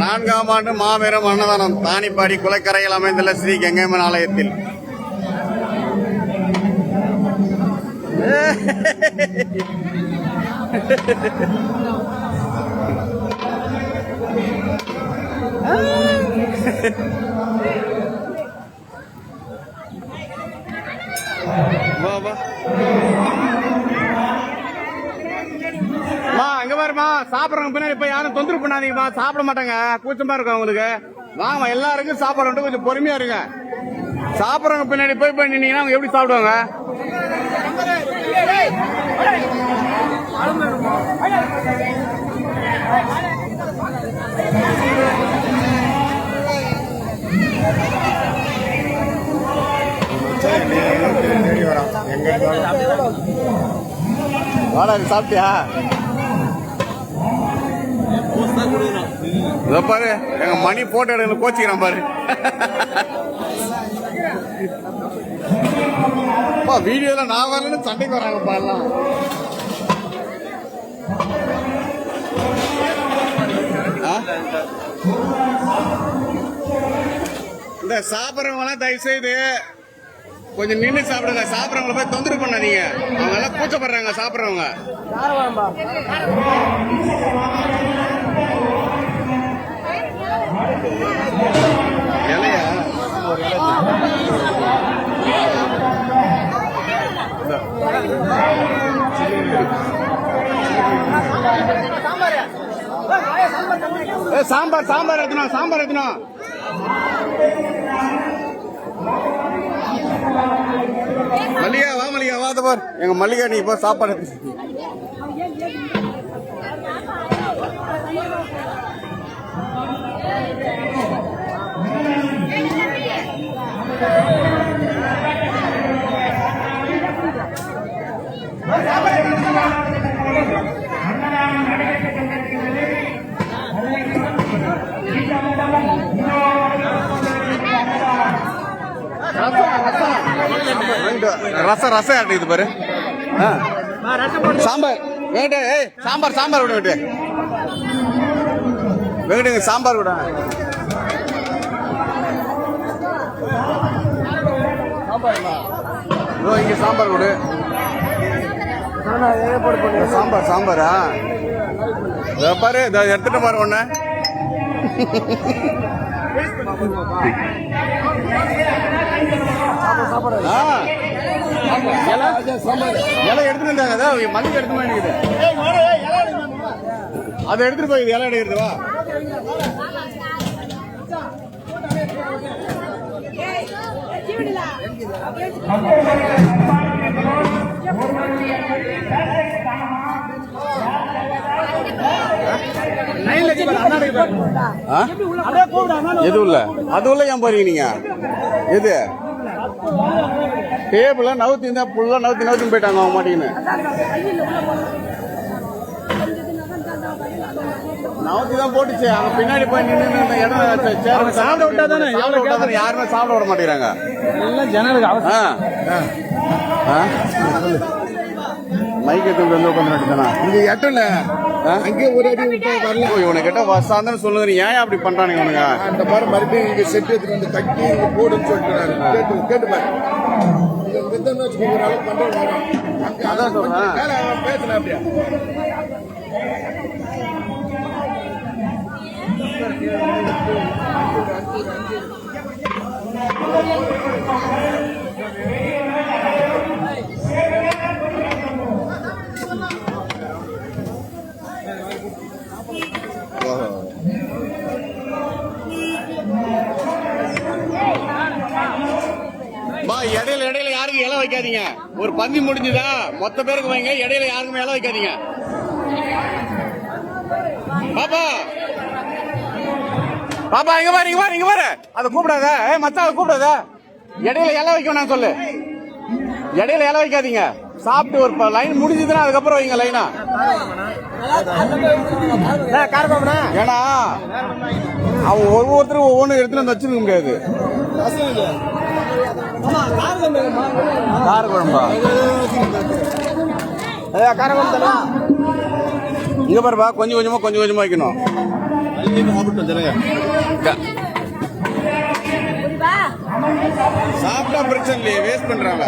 4ஆம் ஆண்டு மாபெரும் அன்னதானம் தானிப்பாடி குளக்கரையில் அமைந்துள்ள ஸ்ரீ கங்கையம்மன் ஆலயத்தில். இங்க பாருமா, சாப்பிடறவங்க பின்னாடி இப்ப யாரும் தொந்தரவு பண்ணாதீங்கம்மா. சாப்பிட மாட்டாங்க, கூச்சமா இருக்கும் அவங்களுக்கு. வாங்க, எல்லாருக்கும் சாப்பாடு கொஞ்சம் பொறுமையா இருங்க. சாப்பிடறவங்க பின்னாடி போய் நின்னீங்கன்னா அவங்க எப்படி சாப்பிடுவாங்க? வாடகை சாப்பிட்டியா? பாரு, எங்க மணி போட்டோ எடுக்க கோச்சிக்கிறான் பாரு. வீடியோல நான் வரலன்னு சண்டைக்கு வராங்க பாருலாம். இந்த சாப்பிட்றவங்க எல்லாம் தயவு செய்து கொஞ்சம் நின்று சாப்பிடுங்க. சாப்பிட்றவங்கள போய் தொந்தரவு பண்ணாதீங்க. அவங்க எல்லாம் கூச்சப்படுறாங்க சாப்பிட்றவங்க. இலையா சாம்பார் சாம்பார் எடுத்துனோம், சாம்பார் எடுத்துனோம். மல்லிகா வா, மல்லிகா வா. பார் எங்க மல்லிகா, நீ இப்போ சாப்பாடு ரசம் ரசம் ஆட்டுது பாரு. சாம்பார் வேண்டு, சாம்பார் சாம்பார் விட வேண்டு வேண்டுங்க, சாம்பார் விட. இங்க சாம்பார் விடு. சாம்பார் சாம்பாரா பாரு, எடுத்துட்டு பாரு ஒண்ணு. இலை எடுத்துட்டு வந்தாங்க, மல்லிகை எடுத்து போயிருக்குது. அதை எடுத்துட்டு போய் இலை எடுக்கிறது. வா, எது உள்ள அது உள்ள ஏன் போறீங்க நீங்க? எது டேபிள நவுத்தி இருந்தா புல்லா நவுத்தி போயிட்டாங்க அவங்க மாட்டீங்கன்னு. நவுத்தி தான் போட்டுச்சு. அவங்க பின்னாடி போய் நின்று இடம் சாப்பிட விட்டா தானே, யாருமே சாப்பிட விட மாட்டேங்கிறாங்க. மைக் எடுத்து வந்து உட்காந்துட்டானா இங்க எட்டல அங்கே ஒரு அடி வரல. இவனை கேட்டா வசாந்தன்னு சொல்லுங்க, ஏன் அப்படி பண்றானுங்க இவனுங்க? அந்த மாதிரி மறுபடியும் இங்க செட்டு எடுத்துட்டு வந்து கட்டி போடுன்னு சொல்லிட்டு கேட்டு பாரு. அதான் சொல்றேன், பேசுறேன் அப்படியா. இடையில இடையில யாருக்கும் இலை வைக்காதீங்க. ஒரு பந்தி முடிஞ்சுதா மொத்த பேருக்கு வைங்க, இடையில யாருக்குமே இலை வைக்காதீங்க. பாப்பா பாப்பா இங்க பாரு, இங்க பாரு, இங்க பாரு. அதை கூப்பிடாத, மச்சான் அதை கூப்பிடாத. இடையில இலை வைக்கணும் நான் சொல்லு. இடையில இலை வைக்காதீங்க. சாப்பிட்டு ஒரு லைன் முடிஞ்சதுன்னா அதுக்கப்புறம் வைங்க லைனா. ஏன்னா அவன் ஒவ்வொருத்தரும் ஒவ்வொன்று எடுத்துட்டு வந்து வச்சிருக்க முடியாது. கார குழம்பா? கார குழம்பு இங்க பாருப்பா, கொஞ்சம் கொஞ்சமா வைக்கணும். சாப்பிட்டா பிரச்சனை இல்லையே, வேஸ்ட் பண்றாங்க.